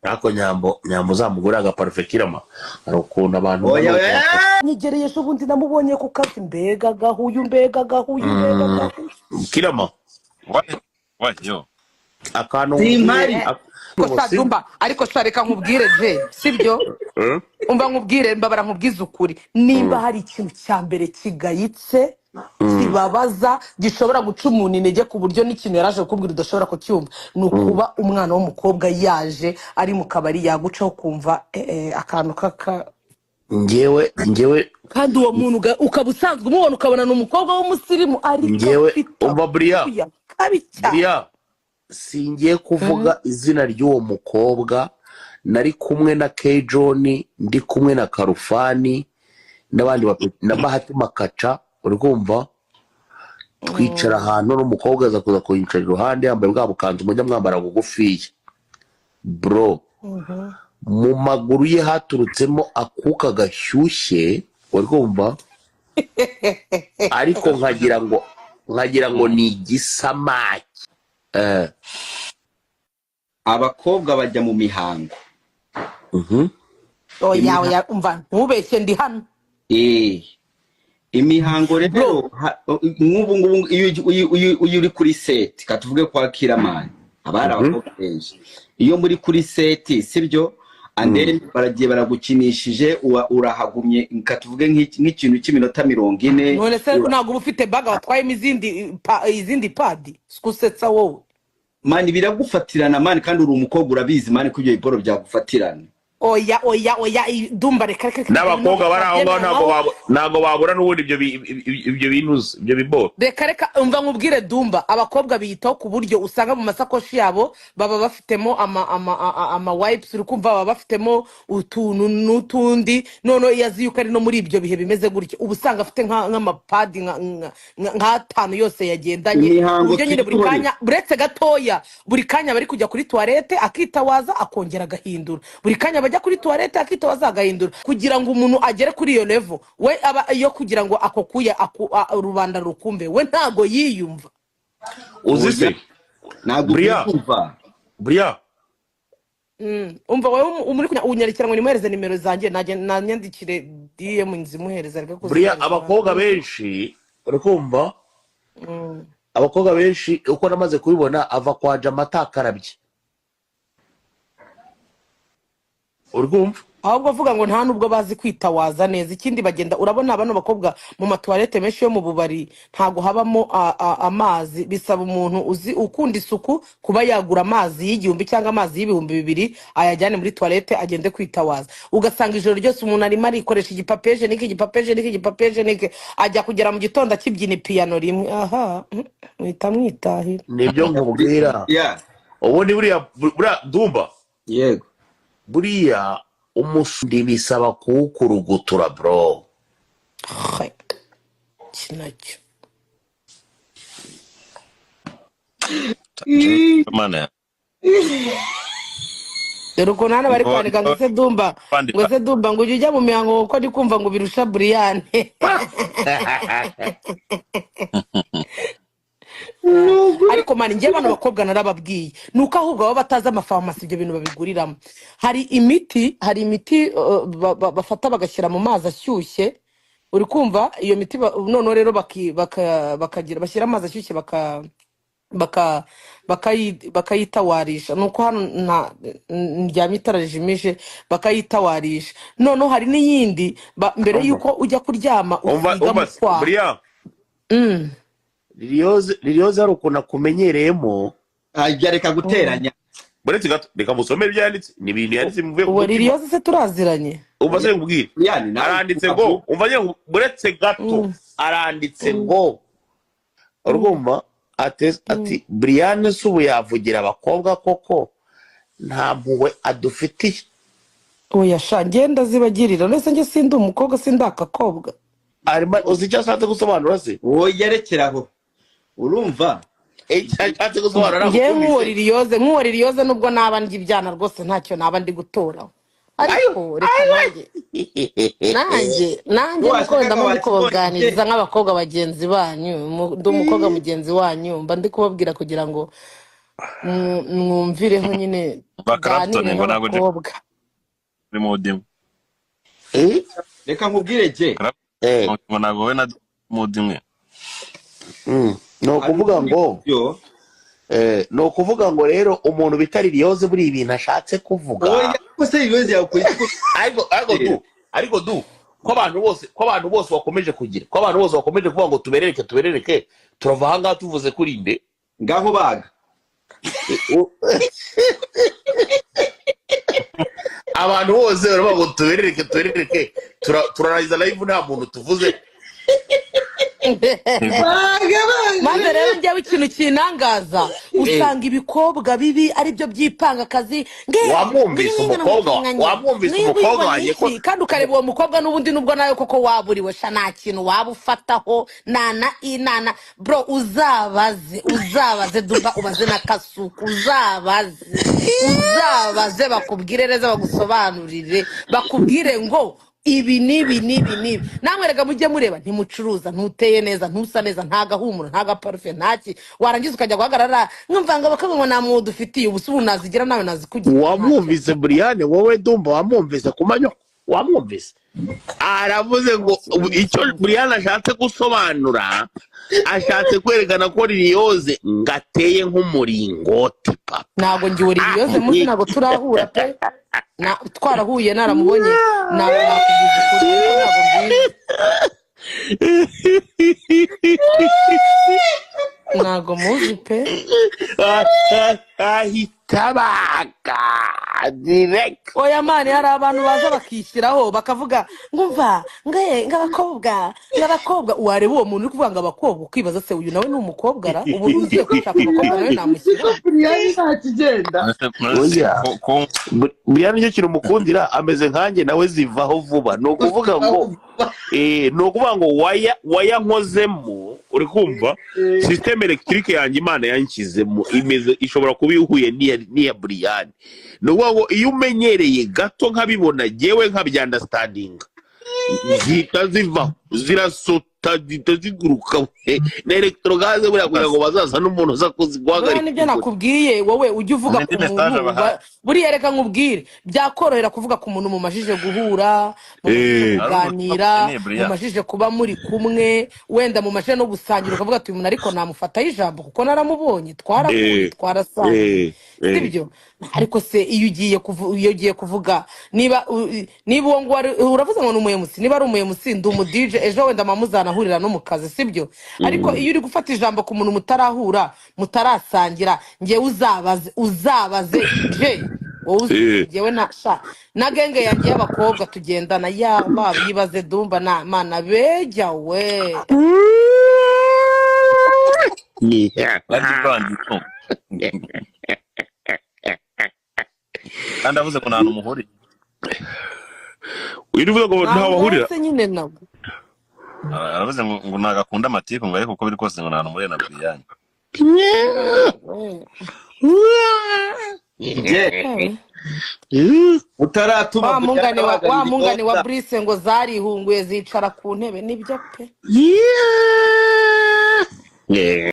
Ariko nyambo zamugura agaparufe kirama hari ukuntu abantu oya nyigereye ejo bundi namubonye ku kazi mbega gahuyu kirama yo akantu Simpari. ariko reka nkubwire je sibyo umva nkubwire mbabara nkubwize ukuri nimba hari ikintu cya mbere kigayitse kibabaza gishobora guca umuntu intege ku buryo n'ikintu yaraje kukubwira udashobora kucyumva ni ukuba umwana w'umukobwa yaje ari mu kabari yagucaho kumva akantu njyewe kandi uwo muntu ukaba usanzwe umubona ukabona ni umukobwa w'umusirimu njyewe umva Bria kabicya singiye kuvuga izina ry'uwo mukobwa nari kumwe na K John ndi kumwe na Karufani n'abandi na Bahati Makaca urumva twicara ahantu n'umukobwa aza kuza kuyicara iruhande yambaye bwa bukanzu mujya mwambara bugufiya bro mu maguru ye haturutsemo akuka gashyushye urumva ariko nkagira ngo ni igisamaki abakobwa bajya mu mihango oya umva ntubeshye ndi hano imihango rero nk'ubu ngubu iyo uri kuri seti katuvuge kwa Kiramani abari abakobwa benshi iyo muri kuri seti sibyo andere baragiye baragukinishije urahagumye katuvuge nk'ikintu cy'iminota 40 none se ntabwo ufite baga watwayemo izindi padi skusetsa wowe mani biragufatirana mani kandi uri umukobwa urabizi mani ko ibyo biporo byagufatirana oya dumba reka n'abakobwa bari aho ngaho ntago babura n'ubundi ibyo binuze ibyo biboro reka umva nkubwire dumba abakobwa biyitaho ku buryo usanga mu masakoshi yabo baba bafitemo ama wipes uri kumva baba bafitemo utuntu n'utundi none yazi yuko ari no muri ibyo bihe bimeze gutyo ubu usanga afite nk'amapadi nk'atanu yose yagendanye uburyo nyine buri kanya buretse gatoya buri kanya bari kujya kuri toilette akitawaza akongera agahindura buri kanya bajya kuri toilette akitawaza agahindura kugira ngo umuntu agere kuri iyo level we aba yo kugira ngo ako kuya rubanda rukumbe we ntago yiyumva uzise ntago yiyumva Bria umva wowe umuri unyarikira ngo nimuhereze nimero zanjye nanyandikire DM nzimuhereza reka kuza Bria abakobwa benshi urikumva abakobwa benshi uko namaze kubibona ava kwa Jamata akarabye urumva ahubwo avuga ngo nta nubwo bazi kwitawaza neza ikindi bagenda urabona abana bakobwa mu matoilette menshi yo mu bubari ntago habamo amazi bisaba umuntu uzi ukunda isuku kuba yagura amazi y'igihumbi cyangwa amazi y'ibihumbi 2 ayajyane muri toilette agende kwitawaza ugasanga ijoro ryose umuntu arimo arikoresha igipapeje niki ajya kugera mu gitondo akibyina piano rimwe aha mwitahira nibyo nkubwira ubundi buriya dumba yego buriya umusundi bisaba kuwukurugutura bro kinacyo dore ukuntu hano bari kwandika ngo se dumba ngo ujye ujya mu mihango kuko ndi kumva ngo birusha Brian ariko mani njye bano bakobwa narababwiye nuko ahubwo baba batazi amafarumasi ibyo bintu babiguriramo hari imiti bafata bagashyira mu mazi ashyushye uri kumva iyo miti none rero bakagira bashyira amazi ashyushye bakayitawarisha nuko hano ndyamye itara rijimije bakayitawarisha none hari n'iyindi mbere yuko ujya kuryama usiga mu kwaha Liliose hari ukuntu akumenyereyemo ajya reka guteranya buretse gato reka musome byanditse ni ibintu yanditse muvuye uwo Liliose se turaziranye umva se ngubwire aranditse ngo umva nye buretse gato aranditse ngo urumva ati Brian subu yavugira abakobwa koko nta mpuhwe adufitiye oya sha ngenda zibagirira nese nge sindi umukobwa sindi akakobwa arima uzi icyo ashatse gusobanura se wowe yerekeraho urumva ashatse gusobanura nge nk'uwo Liliose nubwo naba ndi ibyana rwose ntacyo naba ndi gutora ariko reka nanjye nuko ndamo kubaganiriza nk'abakobwa bagenzi banyu ndi umukobwa mugenzi wanyu mba ndi kubabwira kugira ngo mwumvireho nyine Bakaraptone tuganireho ngo ntabwo je abakobwa. muri modimu. reka nkubwire je Ngo ntabwo we na modimu. ni ukuvuga ngo ni ukuvuga ngo rero umuntu bita Liliose buri ibintu ashatse kuvuga oya ko se ibibazo yakora ariko du ko abantu bose bakomeje kuvuga ngo tuberereke turava aha ngaha tuvuze kuri inde ngaho baga abantu bose baravuga ngo tuberereke turarangiza live nta muntu tuvuze. Maze rero njyewe ikintu kinangaza usanga ibikobwa bibi aribyo byipanga akazi wamwumvise umukobwa wanjye ko kandi ukareba uwo mukobwa n'ubundi nubwo nawe koko waburiwe sha nta kintu waba ufataho inana bro uzabaze Dumba ubaze na Kasuku uzabaze bakubwire neza bagusobanurire bakubwire ngo ibi nibi namwe rega mujye mureba ntimucuruza ntuteye neza ntusa neza nta gahumuro nta gaparufe ntaki warangiza ukajya guhagarara nkumvanga bakabona nta muntu ufitiye ubusubu nazigira nawe nazikugira. wamwumvise Brian wowe Dumba wamwumvise kumanyo wamwumvise aravuze ngo icyo Brian ashatse gusobanura ashatse kwerekana ko Liliose ngateye nk'umuringoti papa ntago ngiwe Liliose muzi ntago turahura pe twarahuye naramubonye nakubwiza ukuri ntago mbizi ntago muzi pe ahita baga direct. oya mani hari abantu baza bakishyiraho bakavuga ngumva ng'abakobwa wareba uwo muntu uri kuvuga ngo abakobwa ukibaza se uyu nawe ni umukobwa ra ubu ugiye kwishaka umukobwa nawe namushyira Brian nicyo kintu mukundira ameze nkanjye nawe zivaho vuba ni ukuvuga ngo waya nkozemo uri kumva system electrique yanjye Imana yanshyizemo ishobora kuba ihuye n'iya Brian ni ukuvuga ngo iyo umenyereye gato nkabibona jewe nkabyandastandinga zihita zivaho zirasota zihita ziguruka na electrogaze buriya kugira ngo bazaza n'umuntu uza kuziguhagarika. nibyo nakubwiye wowe ujye uvuga ku muntu buriya reka nkubwire byakorohera kuvuga ku muntu mumajije guhura mumajije kuganira mumajije kuba muri kumwe wenda mumajije no gusangira ukavuga ati uyu muntu ariko namufataho ijambo kuko naramubonye twarahuye twarasangiye sibyo ariko se iyo ugiye kuvuga niba uwo ngo uravuze ngo ni umuyemusi niba ari umuyemusi ndi umu DJ ejo wenda mamuzanahurira no mu kazi sibyo ariko iyo uri gufata ijambo ku muntu mutarahura mutarasangira ngewe uzabaze je wowe ngewe na genge yanjye y'abakobwa tugendana yaba yibaze Dumba na mana bejya we kandi avuze ko nta n'umuhuri urivuga ngo ntawahurira nyine nabo aravuze ngo nagakunda amatiku ngo ariko uko biri kose ngo nta n'umure na Brian utaratuma wa mungane wa Brice ngo zarihunguye zicara ku ntebe nibyo pe